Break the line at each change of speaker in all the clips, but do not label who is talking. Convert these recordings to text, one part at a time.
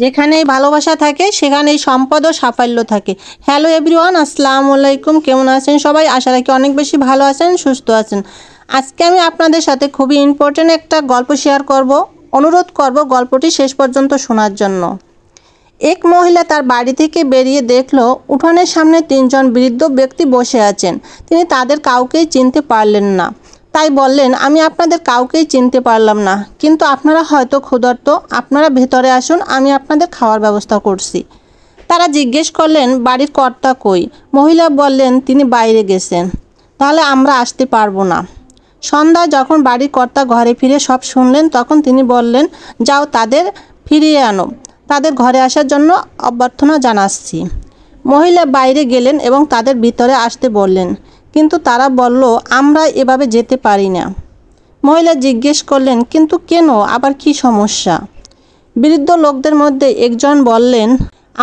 যেখানেই ভালোবাসা থাকে সেখানেই সম্পদ ও সাফল্য থাকে। হ্যালো এভরিওয়ান, আসসালামু আলাইকুম। কেমন আছেন সবাই? আশা রাখি অনেক বেশি ভালো আছেন, সুস্থ আছেন। আজকে আমি আপনাদের সাথে খুবই ইম্পর্টেন্ট একটা গল্প শেয়ার করব। অনুরোধ করব গল্পটি শেষ পর্যন্ত শোনার জন্য। এক মহিলা তার বাড়ি থেকে বেরিয়ে দেখলো উঠোনের সামনে 3 জন বৃদ্ধ ব্যক্তি বসে আছেন। তিনি তাদের কাউকেই চিনতে পারলেন না। তাই বললেন, আমি আপনাদের কাউকেই চিনতে পারলাম না, কিন্তু আপনারা হয়তো ক্ষুধার্ত। আপনারা ভেতরে আসুন, আমি আপনাদের খাওয়ার ব্যবস্থা করছি। তারা জিজ্ঞেস করলেন, বাড়ির কর্তা কই? মহিলা বললেন, তিনি বাইরে গেছেন। তাহলে আমরা আসতে পারবো না। সন্ধ্যায় যখন বাড়ির কর্তা ঘরে ফিরে সব শুনলেন, তখন তিনি বললেন, যাও তাদের ফিরিয়ে আনো। তাদের ঘরে আসার জন্য অভ্যর্থনা জানাচ্ছি। মহিলা বাইরে গেলেন এবং তাদের ভিতরে আসতে বললেন, কিন্তু তারা বলল, আমরা এভাবে যেতে পারি না। মহিলা জিজ্ঞেস করলেন, কিন্তু কেন? আবার কি সমস্যা? বৃদ্ধ লোকদের মধ্যে একজন বললেন,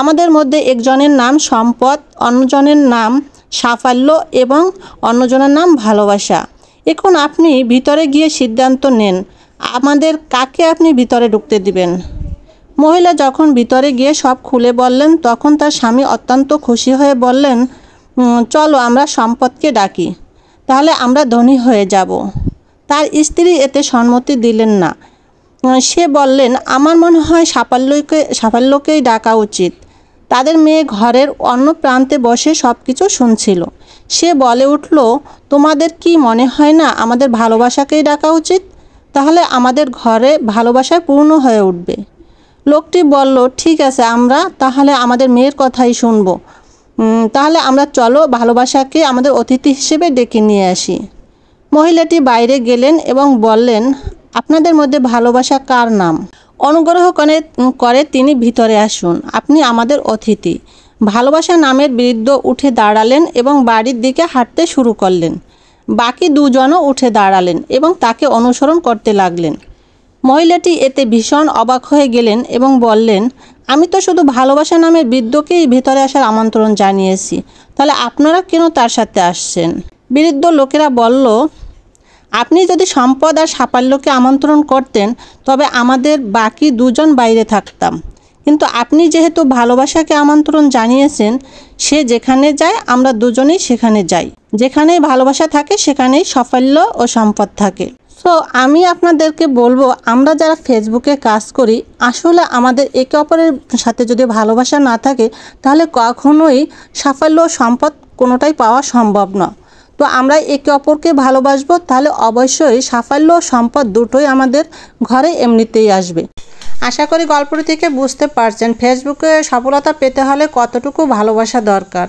আমাদের মধ্যে একজনের নাম সম্পদ, অন্যজনের নাম সাফল্য এবং অন্যজনের নাম ভালোবাসা। এখন আপনি ভিতরে গিয়ে সিদ্ধান্ত নেন, আমাদের কাকে আপনি ভিতরে ঢুকতে দিবেন। মহিলা যখন ভিতরে গিয়ে সব খুলে বললেন, তখন তার স্বামী অত্যন্ত খুশি হয়ে বললেন, চলো আমরা সম্পদকে ডাকি, তাহলে আমরা ধনী হয়ে যাব। তার স্ত্রী এতে সম্মতি দিলেন না। সে বললেন, আমার মনে হয় সাফল্যকেই ডাকা উচিত। তাদের মেয়ে ঘরের অন্য প্রান্তে বসে সব কিছু শুনছিল। সে বলে উঠল, তোমাদের কি মনে হয় না আমাদের ভালোবাসাকেই ডাকা উচিত? তাহলে আমাদের ঘরে ভালোবাসায় পূর্ণ হয়ে উঠবে। লোকটি বলল, ঠিক আছে, আমরা তাহলে আমাদের মেয়ের কথাই শুনবো। তাহলে আমরা চলো ভালোবাসাকে আমাদের অতিথি হিসেবে ডেকে নিয়ে আসি। মহিলাটি বাইরে গেলেন এবং বললেন, আপনাদের মধ্যে ভালোবাসা কার নাম? অনুগ্রহ করে তিনি ভিতরে আসুন, আপনি আমাদের অতিথি। ভালোবাসা নামের বৃদ্ধ উঠে দাঁড়ালেন এবং বাড়ির দিকে হাঁটতে শুরু করলেন। বাকি দুজনও উঠে দাঁড়ালেন এবং তাকে অনুসরণ করতে লাগলেন। মহিলাটি এতে ভীষণ অবাক হয়ে গেলেন এবং বললেন, আমি তো শুধু ভালোবাসা নামের বৃদ্ধকেই ভিতরে আসার আমন্ত্রণ জানিয়েছি, তাহলে আপনারা কেন তার সাথে আসছেন? বৃদ্ধ লোকেরা বলল, আপনি যদি সম্পদ আর সাফল্যকে আমন্ত্রণ করতেন তবে আমাদের বাকি দুজন বাইরে থাকতাম, কিন্তু আপনি যেহেতু ভালোবাসাকে আমন্ত্রণ জানিয়েছেন, সে যেখানে যায় আমরা দুজনেই সেখানে যাই। যেখানেই ভালোবাসা থাকে সেখানেই সাফল্য ও সম্পদ থাকে। সো আমি আপনাদেরকে বলবো, আমরা যারা ফেসবুকে কাজ করি, আসলে আমাদের একে অপরের সাথে যদি ভালোবাসা না থাকে তাহলে কখনোই সাফল্য ও সম্পদ কোনোটাই পাওয়া সম্ভব না। তো আমরা একে অপরকে ভালোবাসবো, তাহলে অবশ্যই সাফল্য ও সম্পদ দুটোই আমাদের ঘরে এমনিতেই আসবে। আশা করি গল্পটি থেকে বুঝতে পারছেন ফেসবুকে সফলতা পেতে হলে কতটুকু ভালোবাসা দরকার।